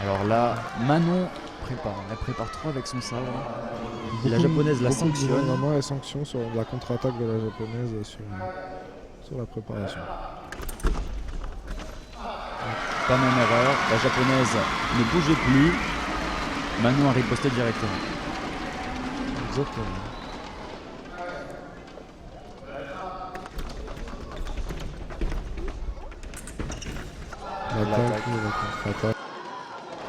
Alors là, Manon prépare. Elle prépare 3 avec son sabre. La japonaise la sanctionne. Vraiment, elle sanctionne sur la contre-attaque de la japonaise sur la préparation. Pas même erreur. La japonaise ne bougeait plus. Manon a riposté directement. Exactement. L'attaque et la contre-attaque.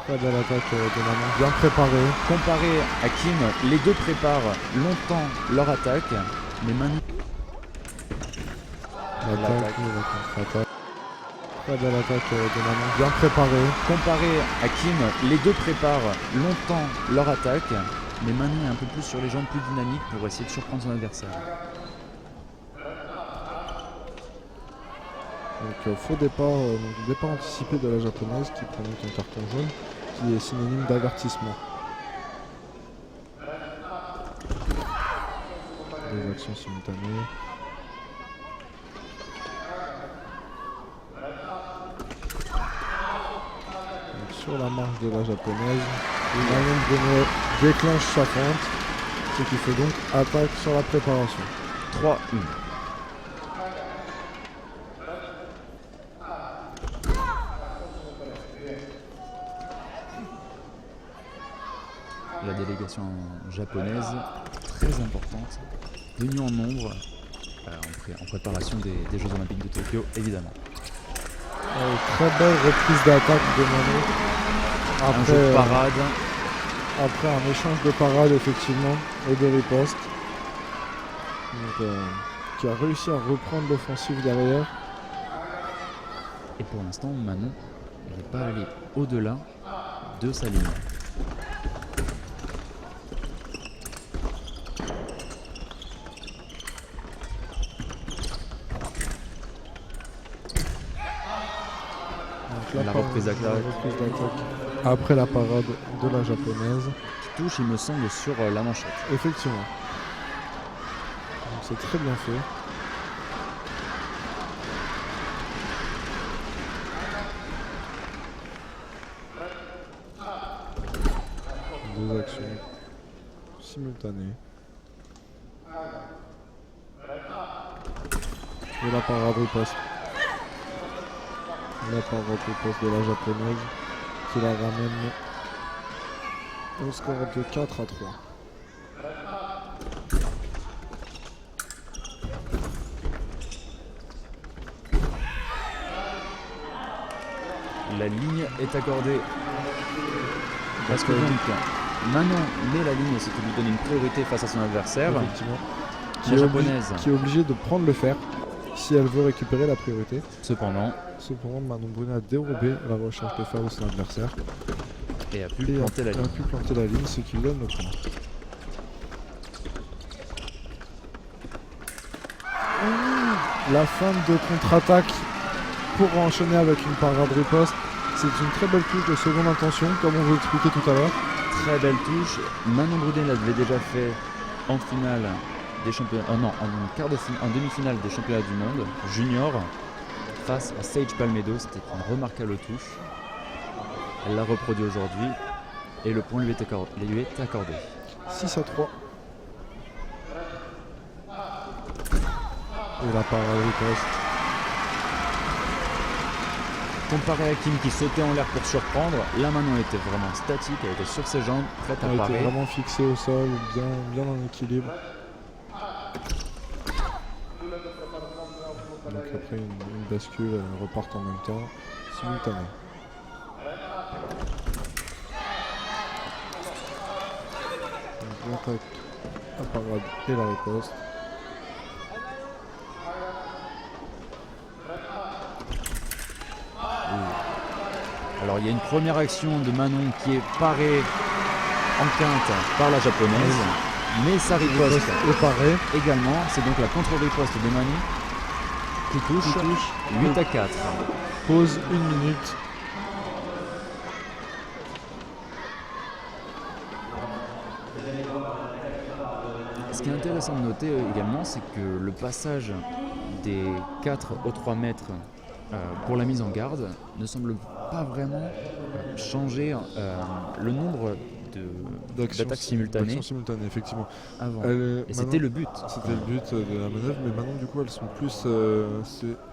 Pas de l'attaque de Manon, bien préparée. Comparé à Kim, les deux préparent longtemps leur attaque, mais Manon... L'attaque et la contre-attaque. Pas de l'attaque de Manon, bien préparée. Comparé à Kim, les deux préparent longtemps leur attaque, mais Manon est un peu plus sur les jambes, plus dynamique pour essayer de surprendre son adversaire. Donc faux départ, départ anticipé de la japonaise qui prend donc un carton jaune qui est synonyme d'avertissement. Des actions simultanées. Donc, sur la marche de la japonaise, Manon Brunet déclenche sa fente, ce qui fait donc attaque sur la préparation. 3-1. La délégation japonaise, très importante, venue en nombre en préparation des Jeux Olympiques de Tokyo, évidemment. Très belle reprise d'attaque de Manon. Un jeu de parade. Après un échange de parade, effectivement, et de riposte. Donc, qui a réussi à reprendre l'offensive derrière. Et pour l'instant, Manon n'est pas allé au-delà de sa ligne. La reprise d'attaque après la parade de la japonaise. Qui touche, il me semble, sur la manchette. Effectivement. Donc c'est très bien fait. Deux actions simultanées. Et la parade riposte. La parade riposte de la japonaise qui la ramène au score de 4-3. La ligne est accordée. Parce que donc, Manon met la ligne, ce qui lui donne une priorité face à son adversaire. Effectivement. La japonaise. Qui est obligée de prendre le fer si elle veut récupérer la priorité. Cependant, Manon Brunet a dérobé la recherche de fer de son adversaire. Et a pu planter la ligne, ce qui lui donne le point. La fin de contre-attaque pour enchaîner avec une parade riposte. C'est une très belle touche de seconde intention, comme on vous l'expliquait tout à l'heure. Très belle touche. Manon Brunet l'avait déjà fait en finale des championnats. En demi-finale des championnats du monde junior face à Sage Palmedo. C'était une remarquable touche. Elle l'a reproduit aujourd'hui et le point lui est accordé. 6-3. Et la parade riposte. Comparé à Kim qui sautait en l'air pour surprendre, là Manon était vraiment statique, elle était sur ses jambes, prête à parer. Elle était vraiment fixée au sol, bien en équilibre. Donc après une bascule, elles repartent en même temps, simultané. Donc l'attaque, la parade et la riposte. Alors il y a une première action de Manon qui est parée en quinte par la japonaise, mais sa riposte est parée également. C'est donc la contre-riposte de Manon qui touche 8-4. Pause 1 minute. Ce qui est intéressant de noter également, c'est que le passage des 4 aux 3 mètres pour la mise en garde ne semble pas vraiment changé le nombre d'attaques simultanées D'actions simultanées, effectivement. avant. Et c'était le but. C'était le but de la manœuvre, mais maintenant du coup elles sont plus.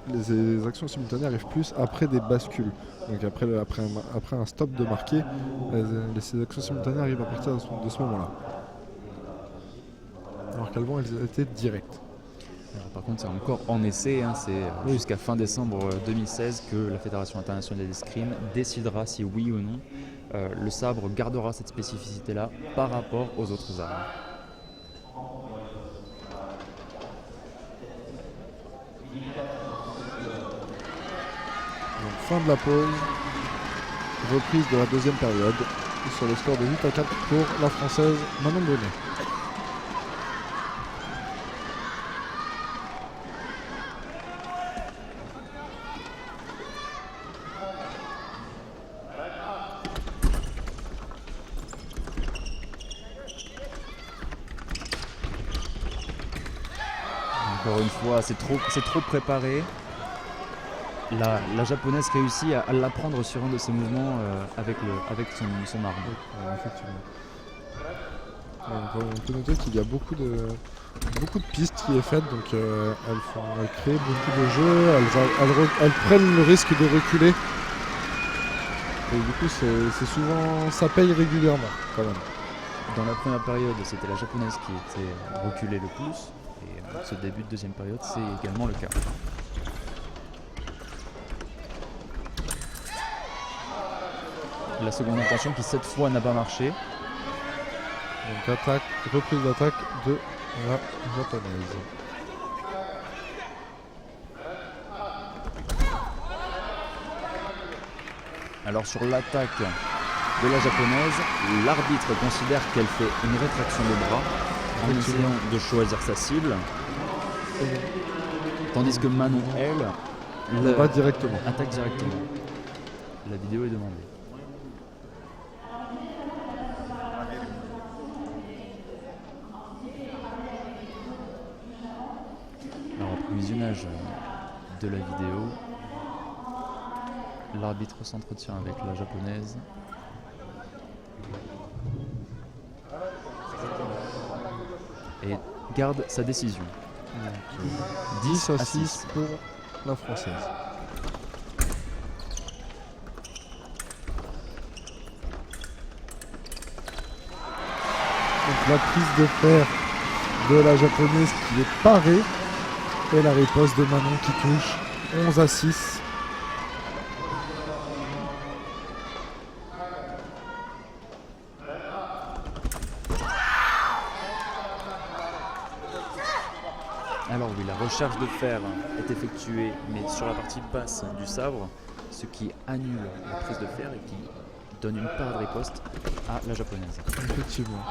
Les actions simultanées arrivent plus après des bascules. Donc après un stop de marqué, ces actions simultanées arrivent à partir de ce moment-là. Alors qu'avant elles étaient directes. Alors, par contre, c'est encore en essai, hein, c'est jusqu'à fin décembre 2016 que la Fédération internationale d'escrime décidera si oui ou non le sabre gardera cette spécificité-là par rapport aux autres armes. Donc fin de la pause, reprise de la deuxième période, sur le score de 8-4 pour la Française Manon Brunet. Encore une fois, c'est trop préparé. La japonaise réussit à l'apprendre sur un de ses mouvements avec son arme. Oui, effectivement. On peut noter qu'il y a beaucoup de pistes qui est faite, donc elles créent beaucoup de jeux, elles prennent le risque de reculer. Et du coup, c'est souvent, ça paye régulièrement quand même. Dans la première période, c'était la japonaise qui était reculée le plus. Et ce début de deuxième période, c'est également le cas. La seconde intention qui cette fois n'a pas marché. Donc reprise d'attaque de la japonaise. Alors sur l'attaque de la japonaise, l'arbitre considère qu'elle fait une rétraction de bras en essayant de choisir sa cible. Tandis que Manon, elle, Pas directement. attaque directement. La vidéo est demandée. Alors après visionnage de la vidéo, l'arbitre s'entretient avec la japonaise. Et garde sa décision. 10 à 6 pour la Française. Donc la prise de fer de la japonaise qui est parée et la riposte de Manon qui touche 11 à 6. Alors oui, la recherche de fer est effectuée, mais sur la partie basse du sabre, ce qui annule la prise de fer et qui donne une part de riposte à la japonaise. Effectivement.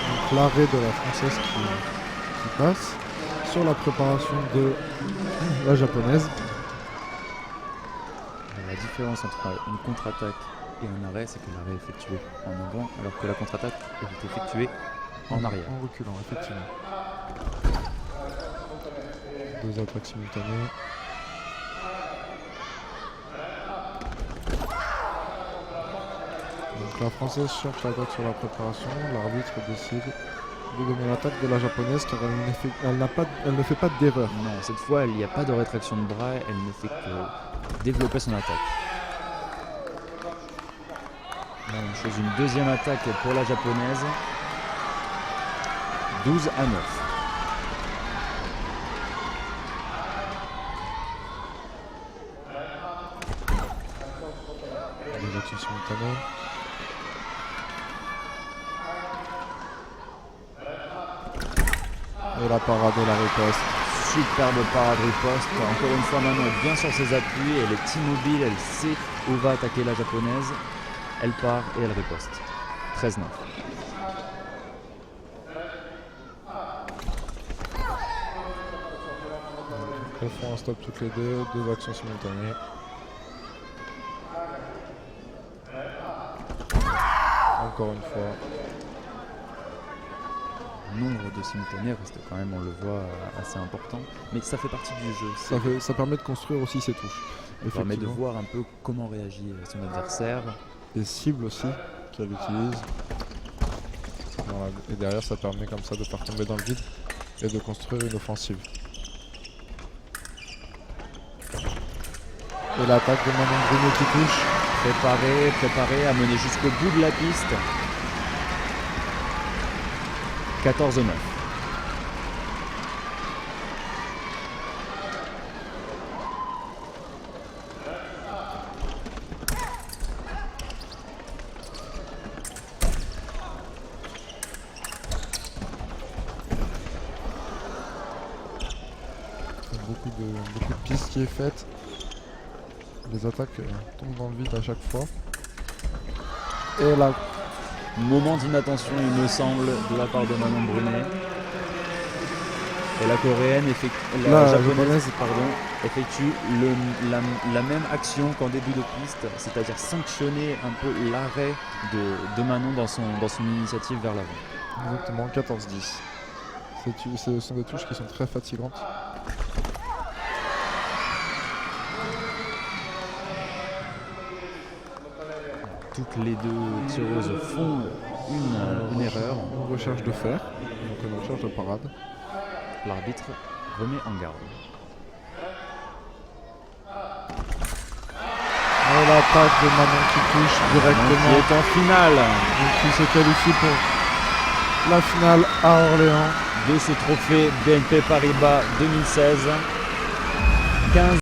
Donc l'arrêt de la Française qui passe sur la préparation de la japonaise. La différence entre une contre-attaque et un arrêt, c'est que l'arrêt est effectué en avant, alors que la contre-attaque est effectuée en arrière. En reculant, effectivement. Deux attaques simultanées. Donc la Française cherche l'attaque sur la préparation. L'arbitre décide de donner l'attaque de la japonaise car elle ne fait pas d'erreur. Non, cette fois, il n'y a pas de rétraction de bras, elle ne fait que développer son attaque. Même chose, une deuxième attaque pour la japonaise. 12 à 9. Les actions simultanées. Et la parade et la riposte. Superbe parade riposte. Encore une fois, Manon est bien sur ses appuis, elle est immobile, elle sait où va attaquer la japonaise. Elle part et elle riposte. 13-9. Elles font un stop toutes les deux actions simultanées. Encore une fois. Le nombre de simultanés reste quand même, on le voit, assez important. Mais ça fait partie du jeu. Ça permet de construire aussi ses touches. Ça permet de Effectivement. voir un peu comment réagit son adversaire. Les cibles aussi qu'elle utilise. Voilà. Et derrière, ça permet comme ça de ne pas retomber dans le vide et de construire une offensive. Et l'attaque de Manon Brunet qui touche. Préparé à mener jusqu'au bout de la piste. 14-9. Beaucoup de pistes qui est faite. Les attaques tombent dans le vide à chaque fois. Et là, Moment d'inattention, il me semble, de la part de Manon Brunet. Et la coréenne, La japonaise, effectue la même action qu'en début de piste, c'est-à-dire sanctionner un peu l'arrêt de Manon dans son initiative vers l'avant. exactement 14-10. Ce sont des touches qui sont très fatigantes. Toutes les deux tireuses font une erreur. Une recherche de fer, donc une recherche de parade. L'arbitre remet en garde. Et l'attaque de Manon qui touche directement. Qui est en finale Donc qui se qualifie pour la finale à Orléans. de ce trophée BNP Paribas 2016. 15